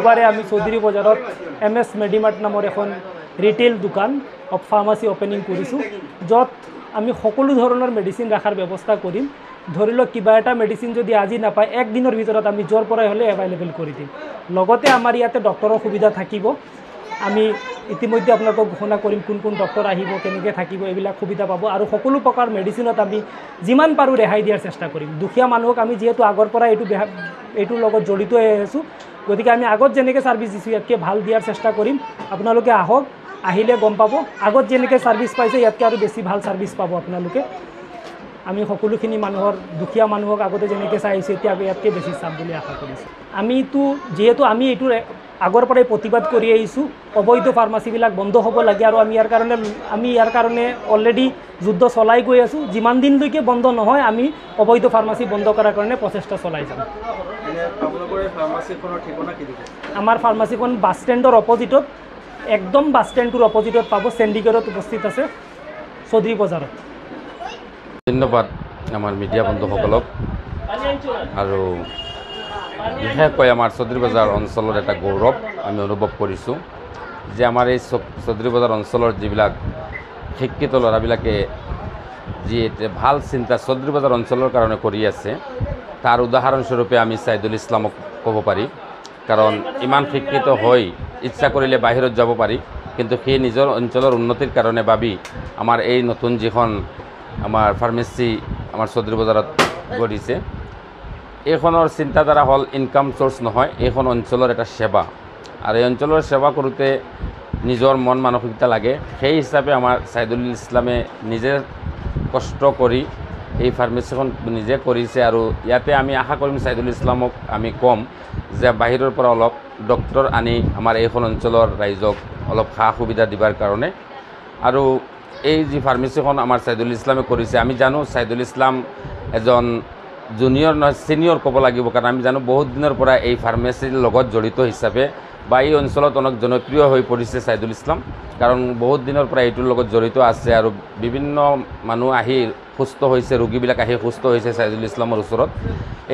দেওবাৰে আমি চৌধুৰী বজাৰত MS মেডিমাৰ্ট নামৰ এখন ৰিটেইল দোকান অফ ফাৰ্মাচী অপেনিং কৰিছোঁ, য'ত আমি সকলো ধৰণৰ মেডিচিন ৰাখাৰ ব্যৱস্থা কৰিম। ধৰি লওক কিবা এটা মেডিচিন যদি আজি নাপায়, একদিনৰ ভিতৰত আমি য'ৰ পৰাই হ'লে এভেইলেবল কৰি দিম। লগতে আমাৰ ইয়াতে ডক্টৰৰ সুবিধা থাকিব। আমি ইতিমধ্যে আপোনালোকক ঘোষণা কৰিম কোন কোন ডক্টৰ আহিব, কেনেকৈ থাকিব, এইবিলাক সুবিধা পাব। আৰু সকলো প্ৰকাৰ মেডিচিনত আমি যিমান পাৰোঁ ৰেহাই দিয়াৰ চেষ্টা কৰিম। দুখীয়া মানুহক আমি যিহেতু আগৰ পৰা এইটোৰ লগত জড়িত হৈ আছোঁ, গতিকে আমি আগত যেনেকৈ ছাৰ্ভিচ দিছোঁ ইয়াতকৈ ভাল দিয়াৰ চেষ্টা কৰিম। আপোনালোকে আহক, আহিলে গম পাব। আগত যেনেকৈ ছাৰ্ভিচ পাইছে ইয়াতকৈ আৰু বেছি ভাল ছাৰ্ভিচ পাব আপোনালোকে। আমি সকলোখিনি মানুহৰ, দুখীয়া মানুহক আগতে যেনেকৈ চাই আহিছোঁ এতিয়া ইয়াতকৈ বেছি চাম বুলি আশা কৰিছোঁ। যিহেতু আমি এইটো আগৰ পৰাই প্ৰতিবাদ কৰি আহিছোঁ, অবৈধ ফাৰ্মাচীবিলাক বন্ধ হ'ব লাগে। আৰু আমি ইয়াৰ কাৰণে অলৰেডি যুদ্ধ চলাই গৈ আছোঁ। যিমান দিনলৈকে বন্ধ নহয় আমি অবৈধ ফাৰ্মাচী বন্ধ কৰাৰ কাৰণে প্ৰচেষ্টা চলাই যাম। আমাৰ ফাৰ্মাচীখন বাছ ষ্টেণ্ডৰ অপজিটত, একদম বাছ ষ্টেণ্ডটোৰ অপজিটত পাব। চেণ্ডিগড়ত উপস্থিত আছে, চৌধুৰী বজাৰত। ধন্যবাদ আমাৰ মিডিয়া বন্ধুসকলক। আৰু বিশেষকৈ আমাৰ চৌধুৰী বজাৰ অঞ্চলৰ এটা গৌৰৱ আমি অনুভৱ কৰিছোঁ যে আমাৰ এই চৌধুৰী বজাৰ অঞ্চলৰ যিবিলাক শিক্ষিত ল'ৰাবিলাকে যি ভাল চিন্তা চৌধুৰী বজাৰ অঞ্চলৰ কাৰণে কৰি আছে, তাৰ উদাহৰণস্বৰূপে আমি ছাইদুল ইছলামক ক'ব পাৰি। কাৰণ ইমান শিক্ষিত হৈ ইচ্ছা কৰিলে বাহিৰত যাব পাৰি, কিন্তু সেই নিজৰ অঞ্চলৰ উন্নতিৰ কাৰণে ভাবি আমাৰ এই নতুন যিখন আমাৰ ফাৰ্মেচী আমাৰ চৌধুৰী বজাৰত গঢ়িছে, এইখনৰ চিন্তাধাৰা হ'ল ইনকাম চ'ৰ্চ নহয়, এইখন অঞ্চলৰ এটা সেৱা। আৰু এই অঞ্চলৰ সেৱা কৰোঁতে নিজৰ মন মানসিকতা লাগে। সেই হিচাপে আমাৰ ছাইদুল ইছলামে নিজে কষ্ট কৰি এই ফাৰ্মেচীখন নিজে কৰিছে। আৰু ইয়াতে আমি আশা কৰিম ছাইদুল ইছলামক আমি ক'ম যে বাহিৰৰ পৰা অলপ ডক্টৰ আনি আমাৰ এইখন অঞ্চলৰ ৰাইজক অলপ সা সুবিধা দিবাৰ কাৰণে। আৰু এই যি ফাৰ্মেচীখন আমাৰ ছাইদুল ইছলামে কৰিছে, আমি জানো ছাইদুল ইছলাম এজন জুনিয়ৰ নহয়, ছিনিয়ৰ ক'ব লাগিব। কাৰণ আমি জানো বহুত দিনৰ পৰা এই ফাৰ্মেচীৰ লগত জড়িত হিচাপে বা এই অঞ্চলত অনেক জনপ্ৰিয় হৈ পৰিছে ছাইদুল ইছলাম। কাৰণ বহুত দিনৰ পৰা এইটোৰ লগত জড়িত আছে আৰু বিভিন্ন মানুহ আহি সুস্থ হৈছে, ৰোগীবিলাক আহি সুস্থ হৈছে ছাইদুল ইছলামৰ ওচৰত।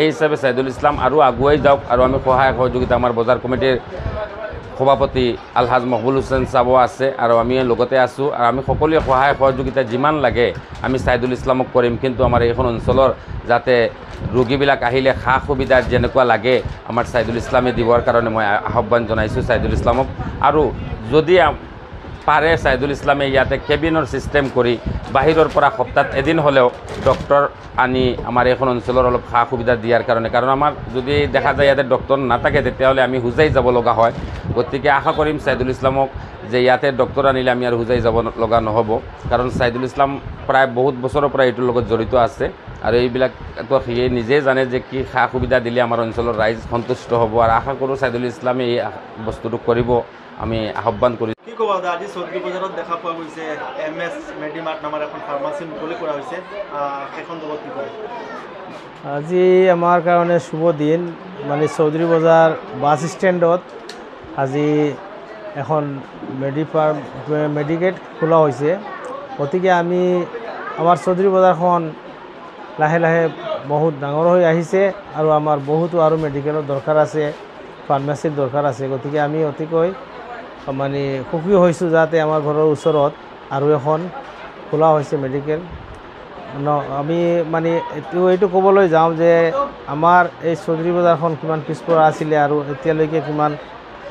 এই হিচাপে ছাইদুল ইছলাম আৰু আগুৱাই যাওক। আৰু আমি সহায় সহযোগিতা আমাৰ বজাৰ কমিটিৰ সভাপতি আলহাজ মকবুল হুছেইন চাব আছে, আৰু আমি লগতে আছোঁ। আৰু আমি সকলোৱে সহায় সহযোগিতা যিমান লাগে আমি ছাইদুল ইছলামক কৰিম। কিন্তু আমাৰ এইখন অঞ্চলৰ যাতে ৰোগীবিলাক আহিলে সা সুবিধা যেনেকুৱা লাগে আমাৰ ছাইদুল ইছলামে দিবৰ কাৰণে মই আহ্বান জনাইছোঁ ছাইদুল ইছলামক। আৰু যদি পাৰে ছাইদুল ইছলামে ইয়াতে কেবিনৰ ছিষ্টেম কৰি বাহিৰৰ পৰা সপ্তাহত এদিন হ'লেও ডক্টৰ আনি আমাৰ এইখন অঞ্চলৰ অলপ সা সুবিধা দিয়াৰ কাৰণে। কাৰণ আমাৰ যদি দেখা যায় ইয়াতে ডক্টৰ নাথাকে তেতিয়াহ'লে আমি হুজাই যাব লগা হয়। গতিকে আশা কৰিম ছাইদুল ইছলামক যে ইয়াতে ডক্টৰ আনিলে আমি আৰু হুজাই যাব লগা নহ'ব। কাৰণ ছাইদুল ইছলাম প্ৰায় বহুত বছৰৰ পৰা এইটোৰ লগত জড়িত আছে। আৰু এইবিলাকতো সিয়ে নিজেই জানে যে কি সা সুবিধা দিলে আমাৰ অঞ্চলৰ ৰাইজ সন্তুষ্ট হ'ব। আৰু আশা কৰোঁ ছাইদুল ইছলামে এই বস্তুটো কৰিব, আমি আহ্বান কৰি। কি ক'ব আজি চৌধুৰী বজাৰত দেখা পোৱা গৈছে MS মেডিমাৰ্ট নামৰ এখন ফাৰ্মাচী মুকলি কৰা হৈছে, সেইখন জগত কি কয়? আজি আমাৰ কাৰণে শুভ দিন। মানে চৌধুৰী বজাৰ বাছ ষ্টেণ্ডত আজি এখন মেডিকেট খোলা হৈছে। গতিকে আমি আমাৰ চৌধুৰী বজাৰখন লাহে লাহে বহুত ডাঙৰ হৈ আহিছে আৰু আমাৰ বহুতো আৰু মেডিকেলৰ দৰকাৰ আছে, ফাৰ্মাচীৰ দৰকাৰ আছে। গতিকে আমি অতিকৈ মানে সুখী হৈছোঁ যাতে আমাৰ ঘৰৰ ওচৰত আৰু এখন খোলা হৈছে মেডিকেল। আমি মানে এইটো ক'বলৈ যাওঁ যে আমাৰ এই চৌধুৰী বজাৰখন কিমান পিছপৰা আছিলে আৰু এতিয়ালৈকে কিমান,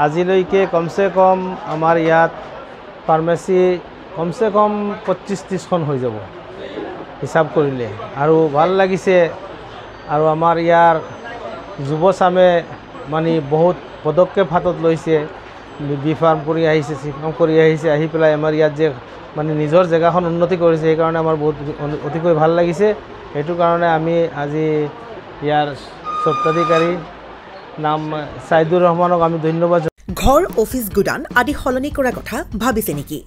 আজিলৈকে কমচে কম আমাৰ ইয়াত ফাৰ্মাচী কমচে কম 25-30খন হৈ যাব হিচাপ কৰিলে। আৰু ভাল লাগিছে। আৰু আমাৰ ইয়াৰ যুৱচামে মানে বহুত পদক্ষেপ হাতত লৈছে, বি ফাৰ্ম কৰি আহিছে, চি ফাৰ্ম কৰি আহিছে, আহি পেলাই আমাৰ ইয়াত যে মানে নিজৰ জেগাখন উন্নতি কৰিছে, সেইকাৰণে আমাৰ বহুত অতিকৈ ভাল লাগিছে। সেইটো কাৰণে আমি আজি ইয়াৰ স্বত্বাধিকাৰী নাম ছাইদুৰ ৰহমানক আমি ধন্যবাদ। ঘৰ, অফিচ, গুদান আদি সলনি কৰাৰ কথা ভাবিছে নেকি?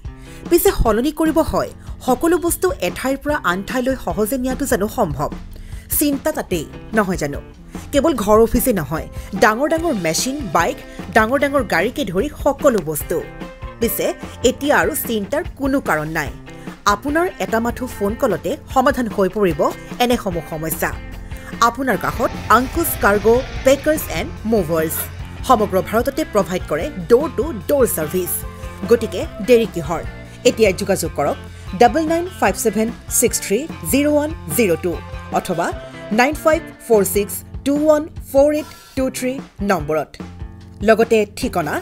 পিছে সলনি কৰিব হয়, সকলো বস্তু এঠাইৰ পৰা আন ঠাইলৈ সহজে নিয়াটো জানো সম্ভৱ? চিন্তা তাতেই নহয় জানো? কেৱল ঘৰ অফিচে নহয়, ডাঙৰ ডাঙৰ মেচিন, বাইক, ডাঙৰ ডাঙৰ গাড়ীকে ধৰি সকলো বস্তু। পিছে এতিয়া আৰু চিন্তাৰ কোনো কাৰণ নাই। আপোনাৰ এটা মাথো ফোন কলতে সমাধান হৈ পৰিব এনেসমূহ সমস্যা। আপোনাৰ কাষত আংকুশ কাৰ্গো, পেকাৰ্ছ এণ্ড মুভাৰ্ছ। সমগ্ৰ ভাৰততে প্ৰভাইড কৰে ডোৰ টু ডোৰ ছাৰ্ভিচ গতিকে দেৰি কিহৰ এতিয়া যোগাযোগ কৰক 9957630102 অথবা 9546214823 নম্বৰত লগতে ঠিকনা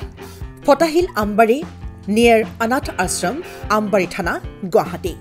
ফটাহিল আমবাৰী নিয়াৰ অনাথ আশ্ৰম আমবাৰী থানা গুৱাহাটী